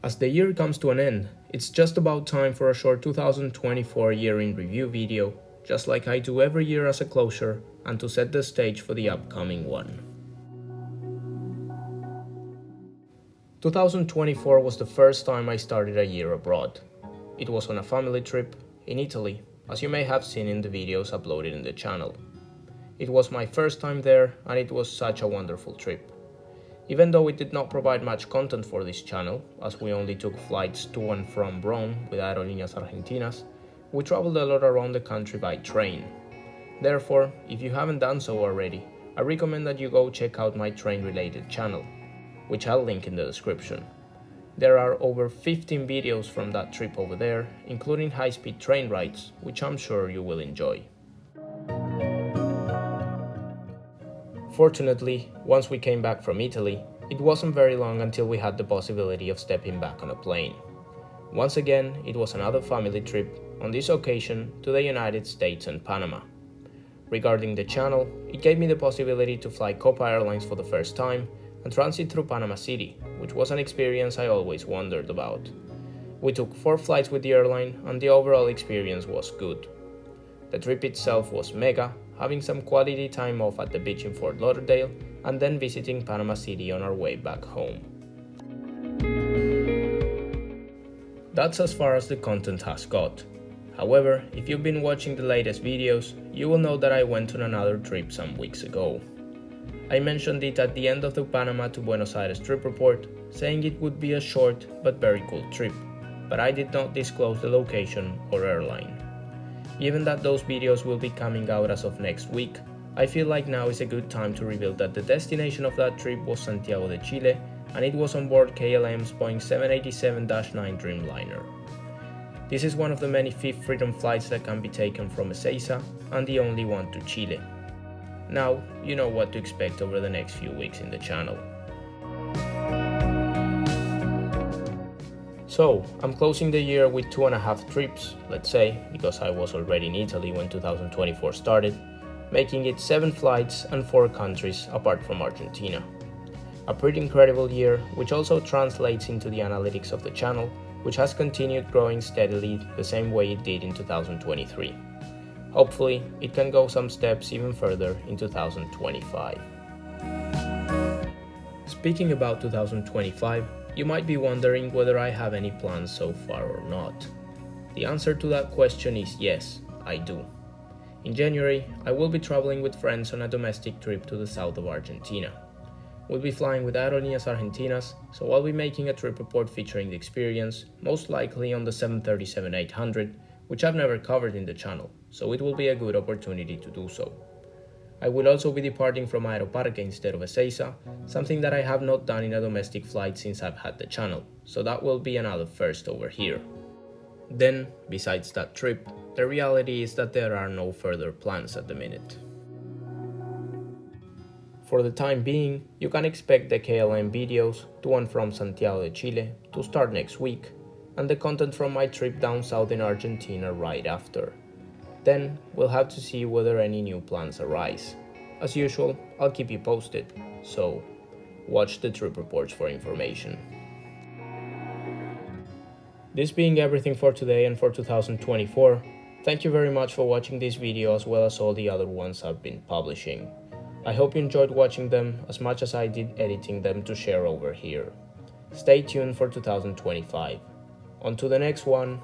As the year comes to an end, it's just about time for a short 2024 year in review video, just like I do every year as a closure and to set the stage for the upcoming one. 2024 was the first time I started a year abroad. It was on a family trip in Italy, as you may have seen in the videos uploaded in the channel. It was my first time there and it was such a wonderful trip. Even though it did not provide much content for this channel, as we only took flights to and from Rome with Aerolíneas Argentinas, we traveled a lot around the country by train. Therefore, if you haven't done so already, I recommend that you go check out my train-related channel, which I'll link in the description. There are over 15 videos from that trip over there, including high-speed train rides, which I'm sure you will enjoy. Fortunately, once we came back from Italy, it wasn't very long until we had the possibility of stepping back on a plane. Once again, it was another family trip, on this occasion to the United States and Panama. Regarding the channel, it gave me the possibility to fly Copa Airlines for the first time and transit through Panama City, which was an experience I always wondered about. We took 4 flights with the airline and the overall experience was good. The trip itself was mega, having some quality time off at the beach in Fort Lauderdale and then visiting Panama City on our way back home. That's as far as the content has got. However, if you've been watching the latest videos, you will know that I went on another trip some weeks ago. I mentioned it at the end of the Panama to Buenos Aires trip report, saying it would be a short but very cool trip, but I did not disclose the location or airline. Given that those videos will be coming out as of next week, I feel like now is a good time to reveal that the destination of that trip was Santiago de Chile and it was on board KLM's Boeing 787-9 Dreamliner. This is one of the many Fifth Freedom flights that can be taken from Ezeiza and the only one to Chile. Now, you know what to expect over the next few weeks in the channel. So, I'm closing the year with 2.5 trips, let's say, because I was already in Italy when 2024 started, making it 7 flights and 4 countries apart from Argentina. A pretty incredible year, which also translates into the analytics of the channel, which has continued growing steadily the same way it did in 2023. Hopefully, it can go some steps even further in 2025. Speaking about 2025, you might be wondering whether I have any plans so far or not. The answer to that question is yes, I do. In January, I will be traveling with friends on a domestic trip to the south of Argentina. We'll be flying with Aerolíneas Argentinas, so I'll be making a trip report featuring the experience, most likely on the 737-800, which I've never covered in the channel, so it will be a good opportunity to do so. I will also be departing from Aeroparque instead of Ezeiza, something that I have not done in a domestic flight since I've had the channel, so that will be another first over here. Then, besides that trip, the reality is that there are no further plans at the minute. For the time being, you can expect the KLM videos to and from Santiago de Chile to start next week, and the content from my trip down south in Argentina right after. Then, we'll have to see whether any new plans arise. As usual, I'll keep you posted, so watch the trip reports for information. This being everything for today and for 2024, thank you very much for watching this video as well as all the other ones I've been publishing. I hope you enjoyed watching them as much as I did editing them to share over here. Stay tuned for 2025. On to the next one.